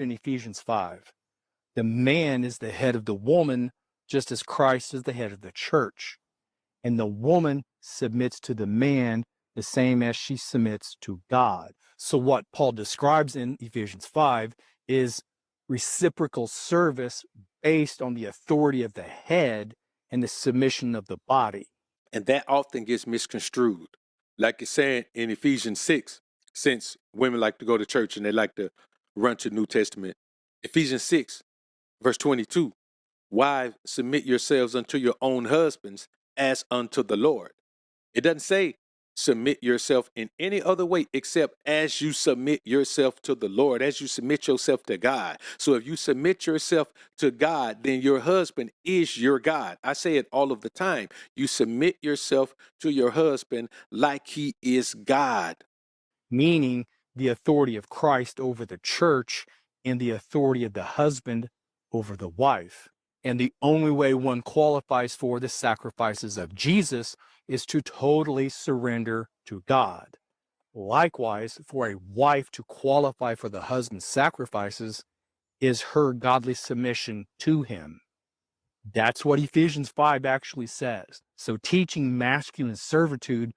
in Ephesians 5. The man is the head of the woman, just as Christ is the head of the church. And the woman submits to the man the same as she submits to God. So what Paul describes in Ephesians 5 is reciprocal service based on the authority of the head and the submission of the body. And that often gets misconstrued. Like it's saying in Ephesians 6, since women like to go to church and they like to run to New Testament. Ephesians 6, verse 22, wives, submit yourselves unto your own husbands as unto the Lord. It doesn't say submit yourself in any other way except as you submit yourself to the Lord, as you submit yourself to God. So if you submit yourself to God, then your husband is your God. I say it all of the time. You submit yourself to your husband like he is God. Meaning the authority of Christ over the church and the authority of the husband over the wife. And the only way one qualifies for the sacrifices of Jesus is to totally surrender to God. Likewise, for a wife to qualify for the husband's sacrifices is her godly submission to him. That's what Ephesians 5 actually says. So teaching masculine servitude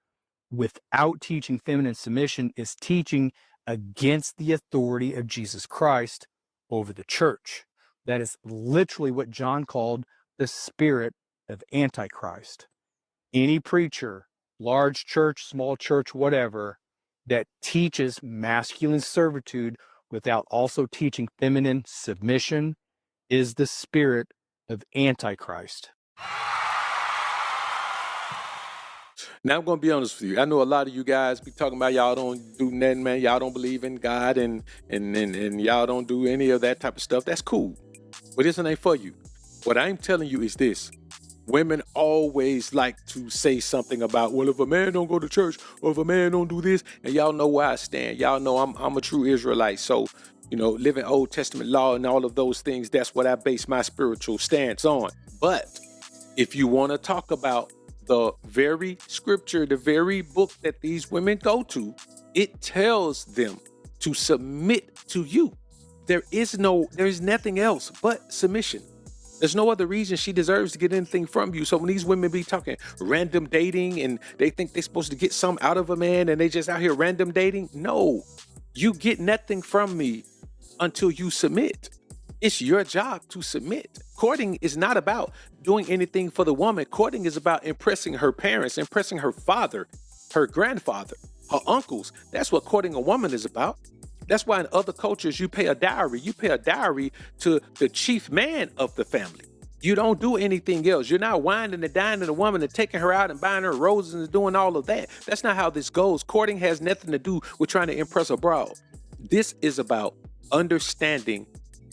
without teaching feminine submission is teaching against the authority of Jesus Christ over the church. That is literally what John called the spirit of Antichrist. Any preacher, large church, small church, whatever, that teaches masculine servitude without also teaching feminine submission is the spirit of Antichrist. Now I'm going to be honest with you. I know a lot of you guys be talking about y'all don't do nothing, man. Y'all don't believe in God and y'all don't do any of that type of stuff. That's cool. But this ain't for you. What I'm telling you is this. Women always like to say something about, well, if a man don't go to church or if a man don't do this, and y'all know where I stand. Y'all know I'm a true Israelite. So, living Old Testament law and all of those things, that's what I base my spiritual stance on. But if you want to talk about the very scripture, the very book that these women go to, it tells them to submit to you. There is nothing else but submission. There's no other reason she deserves to get anything from you. So when these women be talking random dating and they think they're supposed to get some out of a man and they just out here random dating, no, you get nothing from me until you submit. It's your job to submit. Courting is not about doing anything for the woman. Courting is about impressing her parents, impressing her father, her grandfather, her uncles. That's what courting a woman is about. That's why in other cultures, you pay a dowry. You pay a dowry to the chief man of the family. You don't do anything else. You're not whining and dining a woman and taking her out and buying her roses and doing all of that. That's not how this goes. Courting has nothing to do with trying to impress a broad. This is about understanding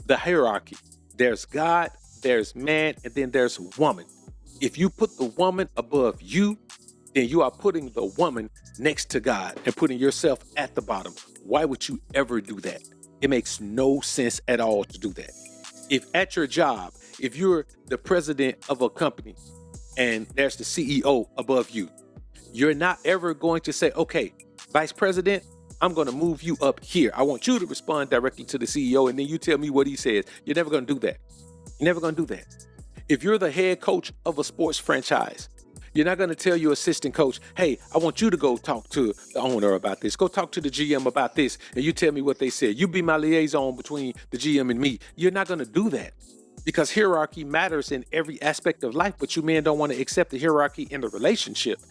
the hierarchy. There's God, there's man, and then there's woman. If you put the woman above you, then you are putting the woman next to God and putting yourself at the bottom. Why would you ever do that? It makes no sense at all to do that. If at your job, if you're the president of a company and there's the CEO above you, you're not ever going to say, okay, vice president, I'm going to move you up here. I want you to respond directly to the CEO and then you tell me what he says. You're never going to do that. You're never going to do that. If you're the head coach of a sports franchise, you're not going to tell your assistant coach, hey, I want you to go talk to the owner about this. Go talk to the GM about this. And you tell me what they said. You be my liaison between the GM and me. You're not going to do that because hierarchy matters in every aspect of life. But you men don't want to accept the hierarchy in the relationship.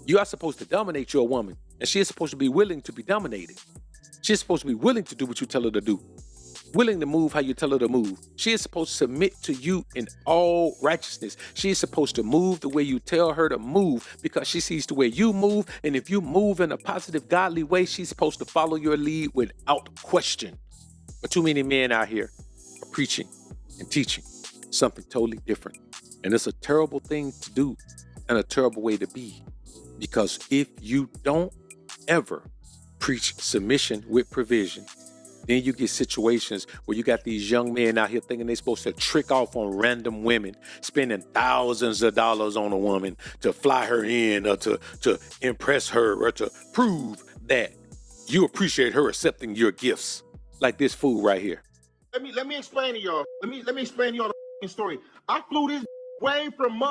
You are supposed to dominate your woman. And she is supposed to be willing to be dominated. She's supposed to be willing to do what you tell her to do. Willing to move how you tell her to move. She is supposed to submit to you in all righteousness. She is supposed to move the way you tell her to move because she sees the way you move. And if you move in a positive, godly way, she's supposed to follow your lead without question. But too many men out here are preaching and teaching something totally different. And it's a terrible thing to do and a terrible way to be. Because if you don't ever preach submission with provision, then you get situations where you got these young men out here thinking they're supposed to trick off on random women, spending thousands of dollars on a woman to fly her in or to impress her or to prove that you appreciate her accepting your gifts. Like this fool right here. Let me explain to y'all. Let me explain to y'all the fucking story. I flew this way from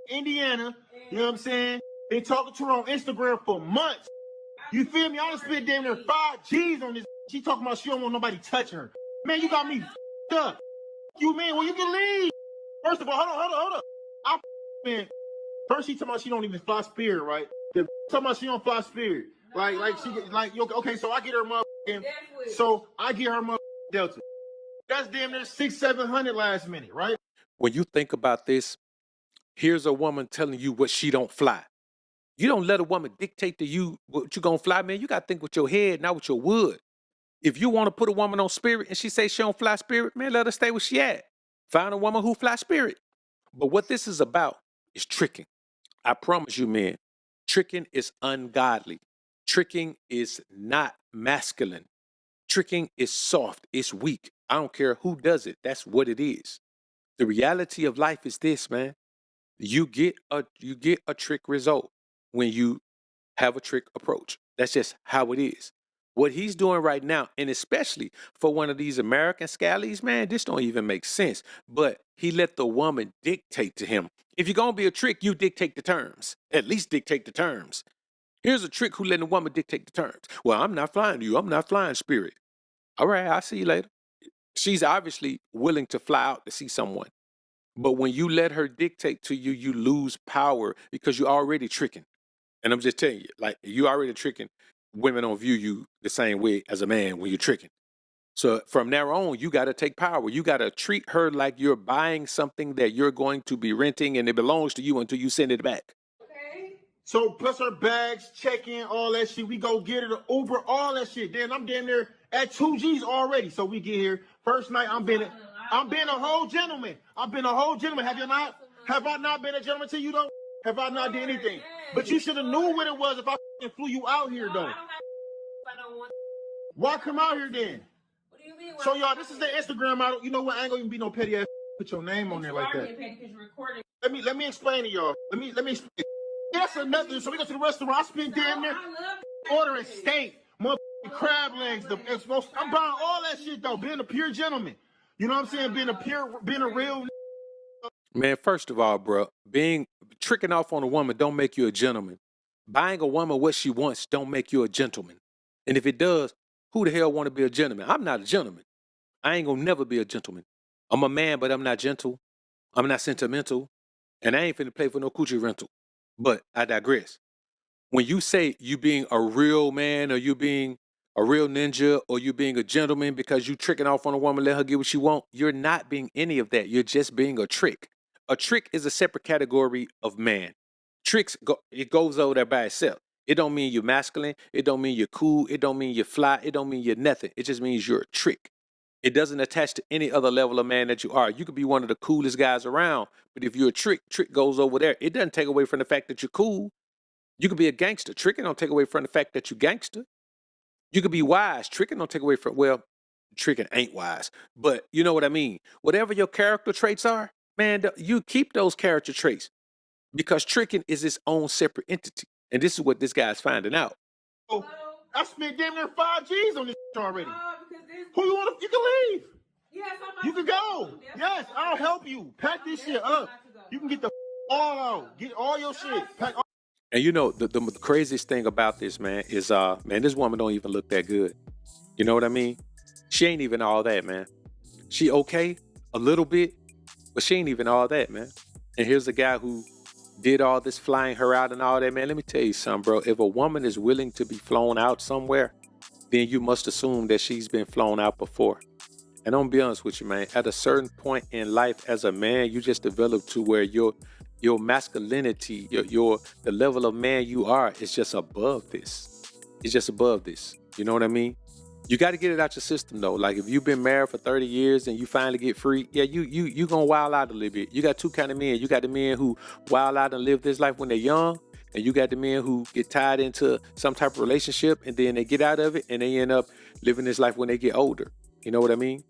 Indiana. You know what I'm saying? Been talking to her on Instagram for months. You feel me? I done spent damn near 5 G's on this. She talking about she don't want nobody touching her. Man, you got me up. You mean? Well, you can leave. First of all, hold on. I man. First she talking about she don't even fly Spirit, right? Then talking about she don't fly Spirit. Like she okay. So I get her motherfucking. So I get her motherfucking Delta. That's damn near 600-700 last minute, right? When you think about this, here's a woman telling you what she don't fly. You don't let a woman dictate to you what you gonna fly, man. You gotta think with your head, not with your wood. If you want to put a woman on Spirit and she say she don't fly Spirit, man, let her stay where she at. Find a woman who fly Spirit. But what this is about is tricking. I promise you, man, tricking is ungodly. Tricking is not masculine. Tricking is soft. It's weak. I don't care who does it. That's what it is. The reality of life is this, man. You get a trick result when you have a trick approach. That's just how it is. What he's doing right now, and especially for one of these American scallies, man, this don't even make sense. But he let the woman dictate to him. If you're gonna be a trick, you dictate the terms. At least dictate the terms. Here's a trick who letting the woman dictate the terms. Well, I'm not flying you. I'm not flying Spirit. All right, I'll see you later. She's obviously willing to fly out to see someone. But when you let her dictate to you, you lose power because you're already tricking. And I'm just telling you, like, you already tricking. Women don't view you the same way as a man when you're tricking. So from now on, you got to take power. You got to treat her like you're buying something that you're going to be renting and it belongs to you until you send it back. So plus her bags, check-in, all that shit. We go get her the Uber, all that shit. Then I'm damn near at 2 G's already. So we get here. First night, I'm being a whole gentleman. I've been a whole gentleman. Have you not? Have I not been a gentleman to you though? Have I not did anything? But you should have knew what it was if I flew you out here though. Why come out here then? What do you mean? So y'all, this is the Instagram model. You know what? I ain't gonna even be no petty ass. Put your name on there like that. Let me explain to y'all. Let me explain. That's another. So we go to the restaurant. I spent damn near ordering steak, motherfucking crab legs. I'm buying all that shit though. Being a pure gentleman. You know what I'm saying? Being a real. Man, first of all, bro, tricking off on a woman don't make you a gentleman. Buying a woman what she wants don't make you a gentleman. And if it does, who the hell want to be a gentleman? I'm not a gentleman. I ain't gonna never be a gentleman. I'm a man, but I'm not gentle. I'm not sentimental. And I ain't finna play for no coochie rental. But I digress. When you say you being a real man or you being a real ninja or you being a gentleman because you tricking off on a woman, let her get what she want, you're not being any of that. You're just being a trick. A trick is a separate category of man. It goes over there by itself. It don't mean you're masculine. It don't mean you're cool. It don't mean you're fly. It don't mean you're nothing. It just means you're a trick. It doesn't attach to any other level of man that you are. You could be one of the coolest guys around, but if you're a trick goes over there. It doesn't take away from the fact that you're cool. You could be a gangster. Tricking don't take away from the fact that you gangster. You could be wise. Tricking don't take away from, well, tricking ain't wise, but you know what I mean. Whatever your character traits are, man, you keep those character traits because tricking is its own separate entity. And this is what this guy's finding out. Oh, I spent damn near 5 G's on this already. Who you want to? You can leave. Yes, you can go. Yes, I'll help you. Pack this shit up. You can get the all out. Get all your shit. Pack all. And you know, the craziest thing about this, man, is, man, this woman don't even look that good. You know what I mean? She ain't even all that, man. She okay a little bit, but she ain't even all that, man. And here's a guy who did all this flying her out and all that, man. Let me tell you something, bro. If a woman is willing to be flown out somewhere, then you must assume that she's been flown out before. And I'm gonna be honest with you, man. At a certain point in life as a man, you just develop to where your masculinity, the level of man you are is just above this. It's just above this. You know what I mean? You got to get it out your system though. Like if you've been married for 30 years and you finally get free, yeah, you gonna wild out a little bit. You got two kind of men. You got the men who wild out and live this life when they're young, and you got the men who get tied into some type of relationship and then they get out of it and they end up living this life when they get older. You know what I mean?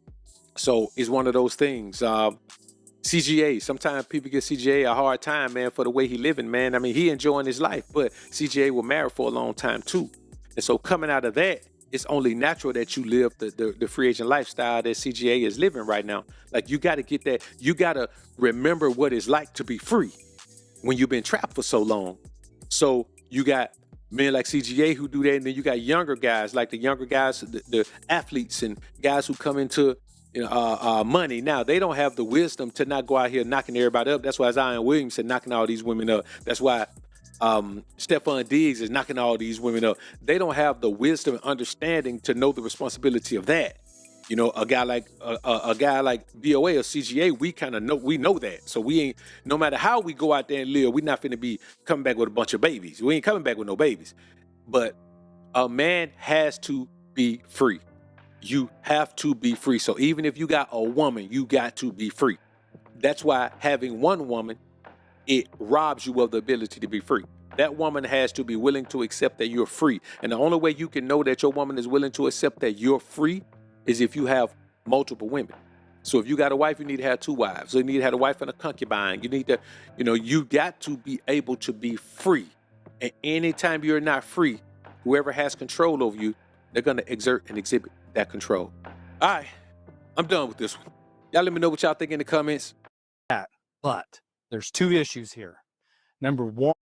So it's one of those things. CGA, sometimes people give CGA a hard time, man, for the way he living, man. I mean, he enjoying his life, but CGA was married for a long time too. And so coming out of that, it's only natural that you live the free agent lifestyle that CGA is living right now. Like, you got to get that. You got to remember what it's like to be free when you've been trapped for so long. So you got men like CGA who do that, and then you got younger guys, like the younger guys, the athletes and guys who come into money. Now, they don't have the wisdom to not go out here knocking everybody up. That's why Zion Williamson knocking all these women up. That's why Stephon Diggs is knocking all these women up. They don't have the wisdom and understanding to know the responsibility of that. You know, a guy like BOA or CGA, we kind of know that. So we ain't, no matter how we go out there and live, we're not finna be coming back with a bunch of babies. We ain't coming back with no babies. But a man has to be free. You have to be free. So even if you got a woman, you got to be free. That's why having one woman, it robs you of the ability to be free. That woman has to be willing to accept that you're free. And the only way you can know that your woman is willing to accept that you're free is if you have multiple women. So if you got a wife, you need to have two wives. So you need to have a wife and a concubine. You need to, you got to be able to be free. And anytime you're not free, whoever has control over you, they're going to exert and exhibit that control. All right, I'm done with this one. Y'all let me know what y'all think in the comments. But there's two issues here. Number one,